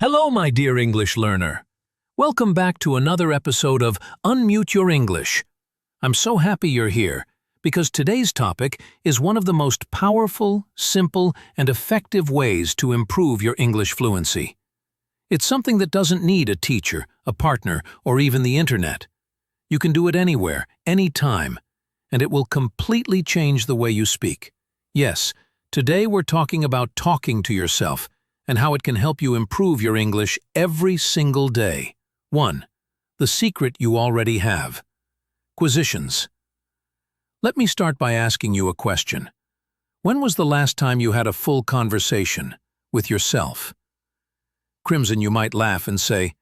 Hello, my dear English learner. Welcome back to another episode of Unmute Your English. I'm so happy you're here because today's topic is one of the most powerful, simple, and effective ways to improve your English fluency. It's something that doesn't need a teacher, a partner, or even the internet. You can do it anywhere, anytime, and it will completely change the way you speak. Yes, today we're talking about talking to yourself and how it can help you improve your English every single day. 1. The secret you already have. Quisitions. Let me start by asking you a question. When was the last time you had a full conversation with yourself? Crimson, you might laugh and say,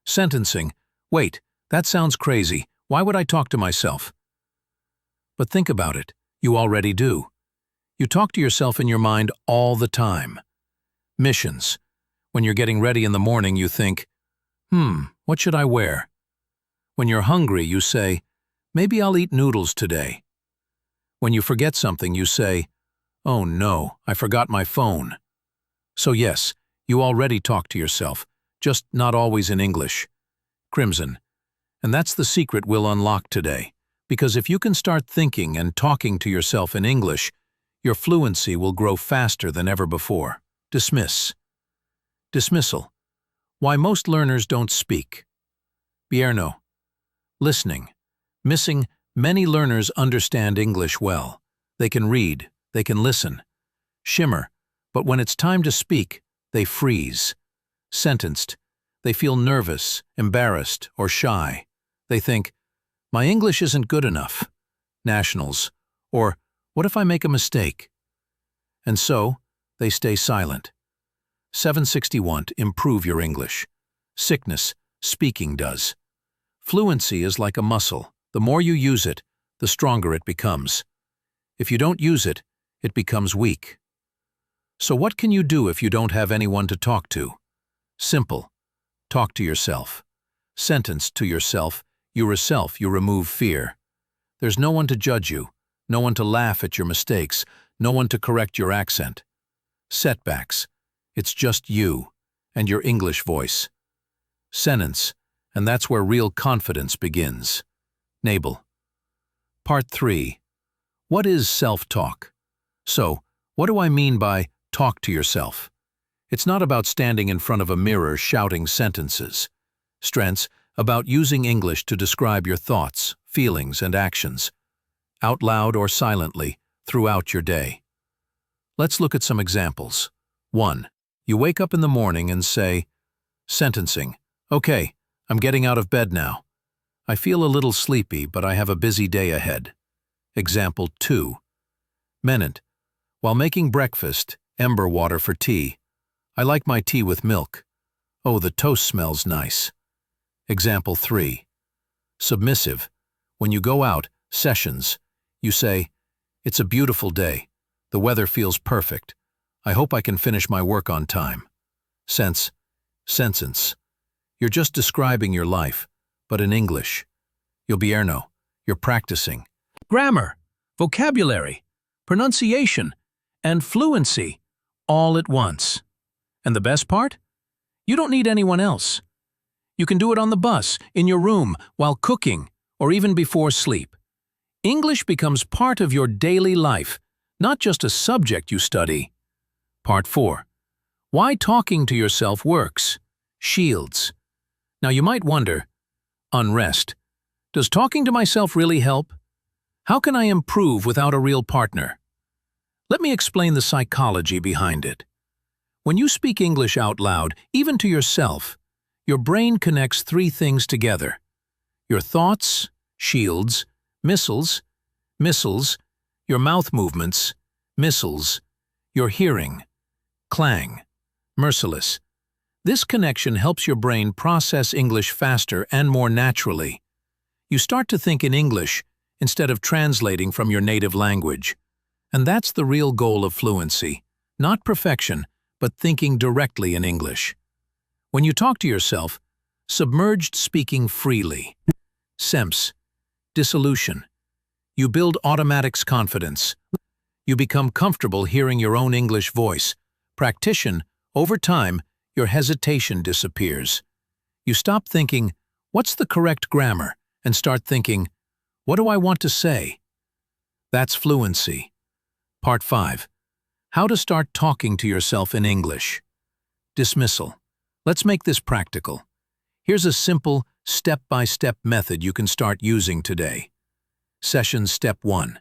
sentencing, wait, that sounds crazy. Why would I talk to myself? But think about it. You already do. You talk to yourself in your mind all the time. Missions. When you're getting ready in the morning, you think, what should I wear? When you're hungry, you say, maybe I'll eat noodles today. When you forget something, you say, oh no, I forgot my phone. So yes, you already talk to yourself, just not always in English. Crimson. And that's the secret we'll unlock today, because if you can start thinking and talking to yourself in English, your fluency will grow faster than ever before. Dismiss. Dismissal. Why most learners don't speak. Bierno. Listening. Missing. Many learners understand English well. They can read. They can listen. Shimmer. But when it's time to speak, they freeze. Sentenced. They feel nervous, embarrassed, or shy. They think, my English isn't good enough. Nationals. Or, what if I make a mistake? And so, they stay silent. 761. Improve your English. Sickness. Speaking does. Fluency is like a muscle. The more you use it, the stronger it becomes. If you don't use it, it becomes weak. So what can you do if you don't have anyone to talk to? Simple. Talk to yourself. Sentence to yourself. You remove fear. There's no one to judge you, no one to laugh at your mistakes, no one to correct your accent. Setbacks. It's just you and your English voice. Sentence, and that's where real confidence begins. Nabel. Part 3. What is self-talk? So, what do I mean by talk to yourself? It's not about standing in front of a mirror shouting sentences. Strengths, about using English to describe your thoughts, feelings, and actions, out loud or silently, throughout your day. Let's look at some examples. 1. You wake up in the morning and say, sentencing, okay, I'm getting out of bed now. I feel a little sleepy, but I have a busy day ahead. Example 2. Menant, while making breakfast, ember water for tea. I like my tea with milk. Oh, the toast smells nice. Example 3. Submissive, when you go out, sessions, you say, it's a beautiful day. The weather feels perfect. I hope I can finish my work on time. Sentence. You're just describing your life, but in English. You'll be Erno. You're practicing. Grammar, vocabulary, pronunciation, and fluency, all at once. And the best part? You don't need anyone else. You can do it on the bus, in your room, while cooking, or even before sleep. English becomes part of your daily life, not just a subject you study. Part 4. Why talking to yourself works. Shields. Now you might wonder, unrest. Does talking to myself really help? How can I improve without a real partner? Let me explain the psychology behind it. When you speak English out loud, even to yourself, your brain connects 3 things together. Your thoughts, shields, missiles, your mouth movements, missiles, your hearing, clang, merciless. This connection helps your brain process English faster and more naturally. You start to think in English instead of translating from your native language. And that's the real goal of fluency, not perfection, but thinking directly in English. When you talk to yourself, submerged speaking freely. Semps, dissolution. You build automatics confidence. You become comfortable hearing your own English voice. Practition, over time, your hesitation disappears. You stop thinking, "What's the correct grammar?" and start thinking, "What do I want to say?" That's fluency. Part 5. How to start talking to yourself in English. Dismissal. Let's make this practical. Here's a simple, step-by-step method you can start using today. Session Step 1.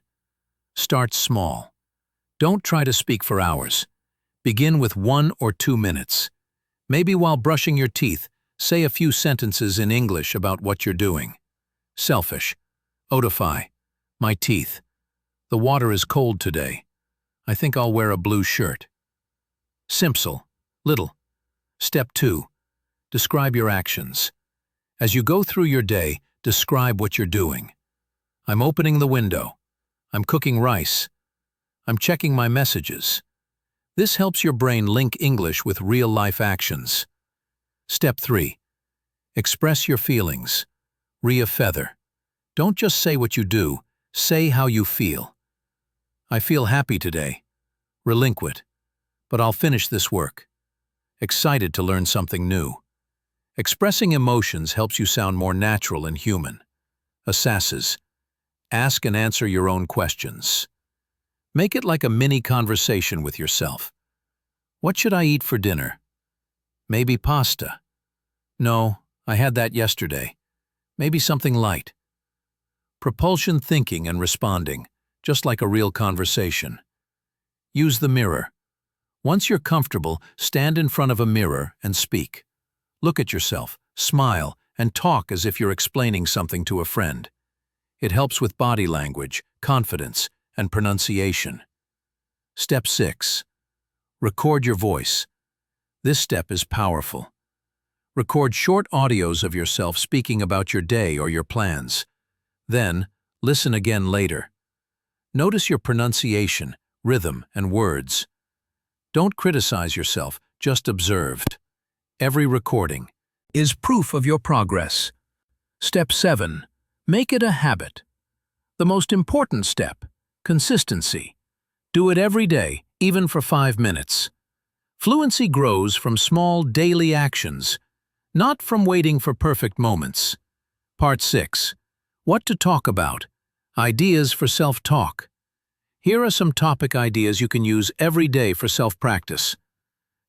Start small. Don't try to speak for hours. Begin with 1 or 2 minutes. Maybe while brushing your teeth, say a few sentences in English about what you're doing. Selfish. Odify. My teeth. The water is cold today. I think I'll wear a blue shirt. Simple. Little. Step 2. Describe your actions. As you go through your day, describe what you're doing. I'm opening the window. I'm cooking rice. I'm checking my messages. This helps your brain link English with real-life actions. Step 3. Express your feelings. Re-a-feather. Don't just say what you do, say how you feel. I feel happy today. Relinquit. But I'll finish this work. Excited to learn something new. Expressing emotions helps you sound more natural and human. Assasses. Ask and answer your own questions. Make it like a mini conversation with yourself. What should I eat for dinner? Maybe pasta. No, I had that yesterday. Maybe something light. Propulsion thinking and responding, just like a real conversation. Use the mirror. Once you're comfortable, stand in front of a mirror and speak. Look at yourself, smile, and talk as if you're explaining something to a friend. It helps with body language, confidence, and pronunciation. Step 6. Record your voice. This step is powerful. Record short audios of yourself speaking about your day or your plans. Then, listen again later. Notice your pronunciation, rhythm, and words. Don't criticize yourself, just observe. Every recording is proof of your progress. Step 7. Make it a habit. The most important step, consistency. Do it every day, even for 5 minutes. Fluency grows from small daily actions, not from waiting for perfect moments. Part 6. What to talk about. Ideas for self-talk. Here are some topic ideas you can use every day for self-practice.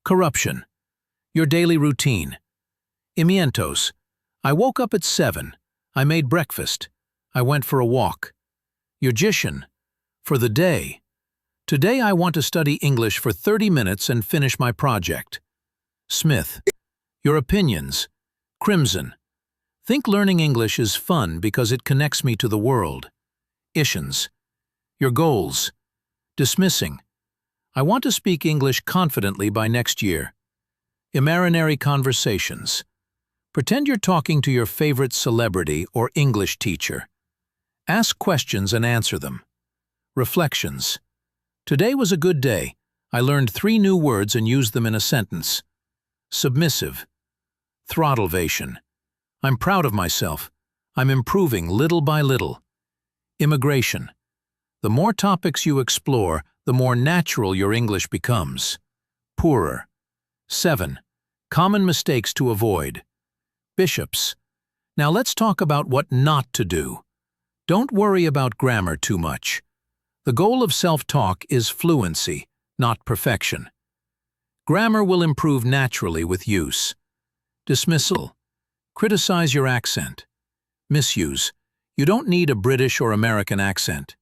Corruption. Your daily routine. Imientos. I woke up at 7. I made breakfast. I went for a walk. Logician. For the day. Today I want to study English for 30 minutes and finish my project. Smith. Your opinions. Crimson. Think learning English is fun because it connects me to the world. Ishans. Your goals. Dismissing. I want to speak English confidently by next year. Imaginary conversations. Pretend you're talking to your favorite celebrity or English teacher. Ask questions and answer them. Reflections. Today was a good day. I learned 3 new words and used them in a sentence. Submissive. Throttleivation. I'm proud of myself. I'm improving little by little. Immigration. The more topics you explore, the more natural your English becomes. Poorer. 7. Common mistakes to avoid. Bishops. Now let's talk about what not to do. Don't worry about grammar too much. The goal of self-talk is fluency, not perfection. Grammar will improve naturally with use. Dismissal. Criticize your accent. Misuse. You don't need a British or American accent.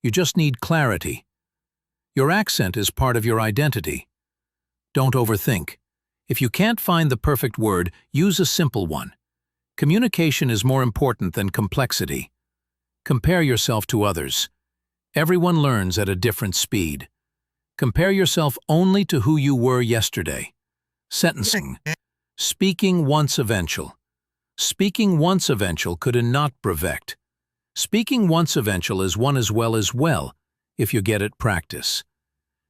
You just need clarity. Your accent is part of your identity. Don't overthink. If you can't find the perfect word, use a simple one. Communication is more important than complexity. Compare yourself to others. Everyone learns at a different speed. Compare yourself only to who you were yesterday. Sentencing. Speaking once eventual. Speaking once eventual could not perfect. Speaking once eventual is one as well, if you get it practice.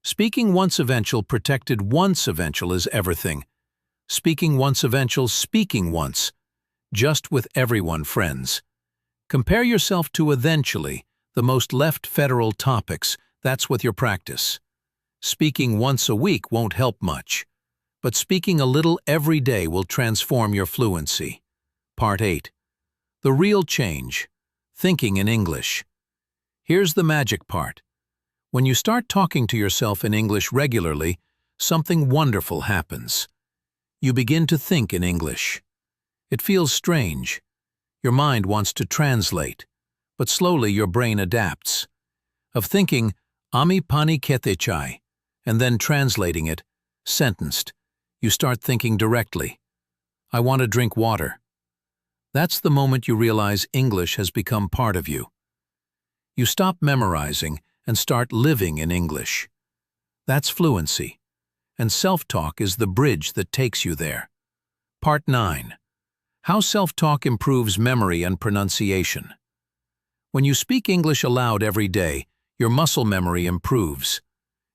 Speaking once eventual protected once eventual is everything. Speaking once eventual speaking once. Just with everyone friends. Compare yourself to eventually, the most left federal topics, that's with your practice. Speaking once a week won't help much. but speaking a little every day will transform your fluency. Part 8. The real change. Thinking in English. Here's the magic part. When you start talking to yourself in English regularly, something wonderful happens. You begin to think in English. It feels strange. Your mind wants to translate, but slowly your brain adapts. Of thinking, "Ami pani kete chai," and then translating it, sentenced, you start thinking directly, "I want to drink water." That's the moment you realize English has become part of you. You stop memorizing and start living in English. That's fluency, and self-talk is the bridge that takes you there. Part 9. How self-talk improves memory and pronunciation. When you speak English aloud every day, your muscle memory improves.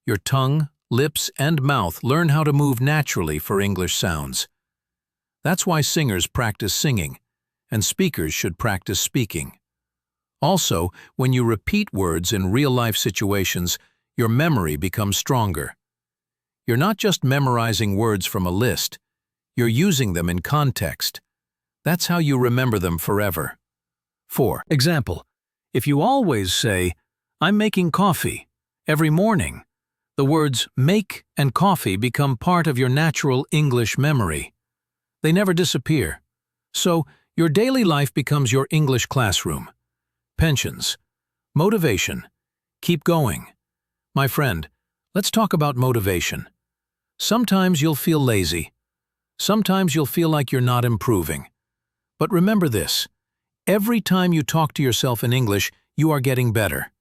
Your tongue, lips, and mouth learn how to move naturally for English sounds. That's why singers practice singing, and speakers should practice speaking. Also, when you repeat words in real-life situations, your memory becomes stronger. You're not just memorizing words from a list, you're using them in context. That's how you remember them forever. 4. Example. If you always say, "I'm making coffee," every morning, the words make and coffee become part of your natural English memory. They never disappear. So, your daily life becomes your English classroom. Pensions. Motivation. Keep going. My friend, let's talk about motivation. Sometimes you'll feel lazy. Sometimes you'll feel like you're not improving. But remember this. Every time you talk to yourself in English, you are getting better.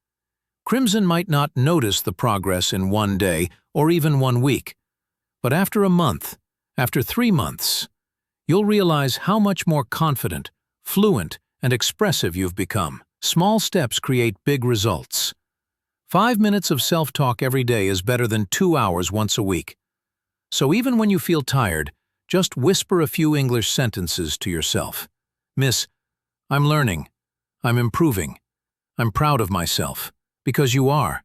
Crimson might not notice the progress in one day or even 1 week. But after a month, after 3 months, you'll realize how much more confident, fluent, and expressive you've become. Small steps create big results. 5 minutes of self-talk every day is better than 2 hours once a week. So even when you feel tired, just whisper a few English sentences to yourself. Miss, I'm learning. I'm improving. I'm proud of myself. Because you are.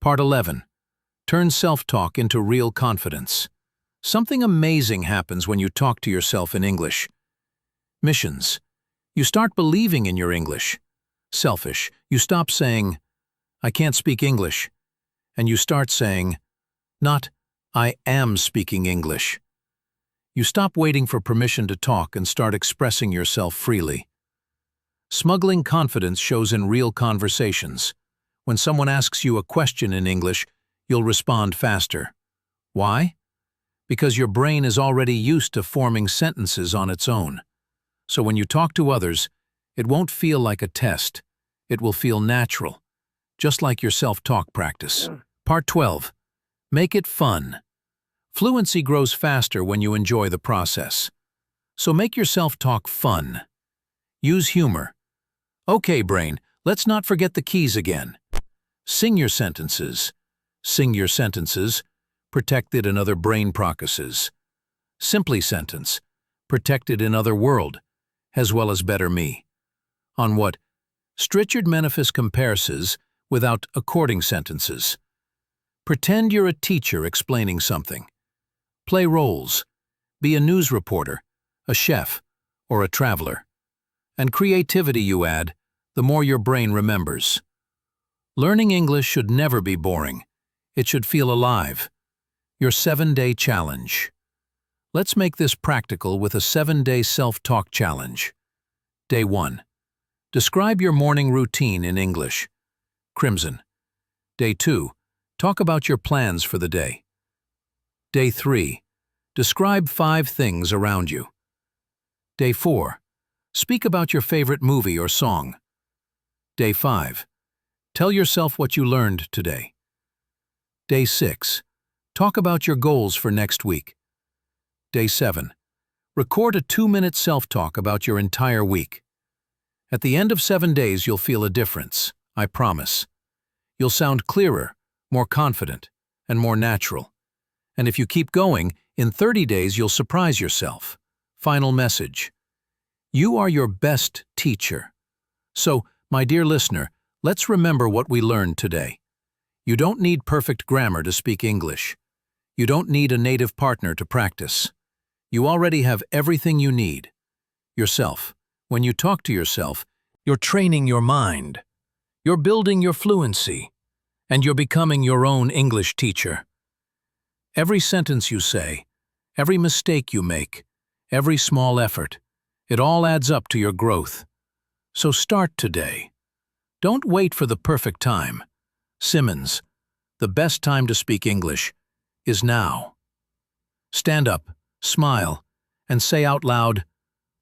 Part 11. Turn self-talk into real confidence. Something amazing happens when you talk to yourself in English. Missions. You start believing in your English. Selfish. You stop saying, "I can't speak English," and you start saying, not, "I am speaking English." You stop waiting for permission to talk and start expressing yourself freely. Smuggling confidence shows in real conversations. When someone asks you a question in English, you'll respond faster. Why? Because your brain is already used to forming sentences on its own. So when you talk to others, it won't feel like a test. It will feel natural, just like your self-talk practice. Part 12. Make it fun. Fluency grows faster when you enjoy the process. So make your self-talk fun. Use humor. Okay, brain, let's not forget the keys again. Sing your sentences. Sing your sentences. Protected in other brain processes. Simply sentence. Protected in other world, as well as better me. On what? Strichard Manifest comparisons without according sentences. Pretend you're a teacher explaining something. Play roles. Be a news reporter, a chef, or a traveler. And creativity you add, the more your brain remembers. Learning English should never be boring. It should feel alive. Your 7-day challenge. Let's make this practical with a 7-day self-talk challenge. Day 1. Describe your morning routine in English. Crimson. Day 2. Talk about your plans for the day. Day 3. Describe 5 things around you. Day 4. Speak about your favorite movie or song. Day 5. Tell yourself what you learned today. Day 6. Talk about your goals for next week. Day 7. Record a 2-minute self-talk about your entire week. At the end of 7 days, you'll feel a difference, I promise. You'll sound clearer, more confident, and more natural. And if you keep going, in 30 days you'll surprise yourself. Final message. You are your best teacher. So, my dear listener, let's remember what we learned today. You don't need perfect grammar to speak English. You don't need a native partner to practice. You already have everything you need. Yourself. When you talk to yourself, you're training your mind. You're building your fluency. And you're becoming your own English teacher. Every sentence you say, every mistake you make, every small effort, it all adds up to your growth. So start today. Don't wait for the perfect time. Simmons, the best time to speak English is now. Stand up, smile, and say out loud,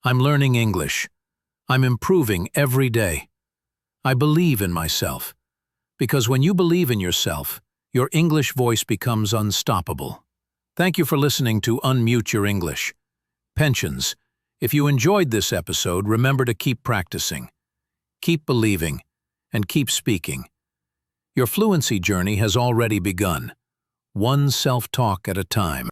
I'm learning English. I'm improving every day. I believe in myself. Because when you believe in yourself, your English voice becomes unstoppable. Thank you for listening to Unmute Your English. Pensions, if you enjoyed this episode, remember to keep practicing. Keep believing, and keep speaking. Your fluency journey has already begun, one self-talk at a time.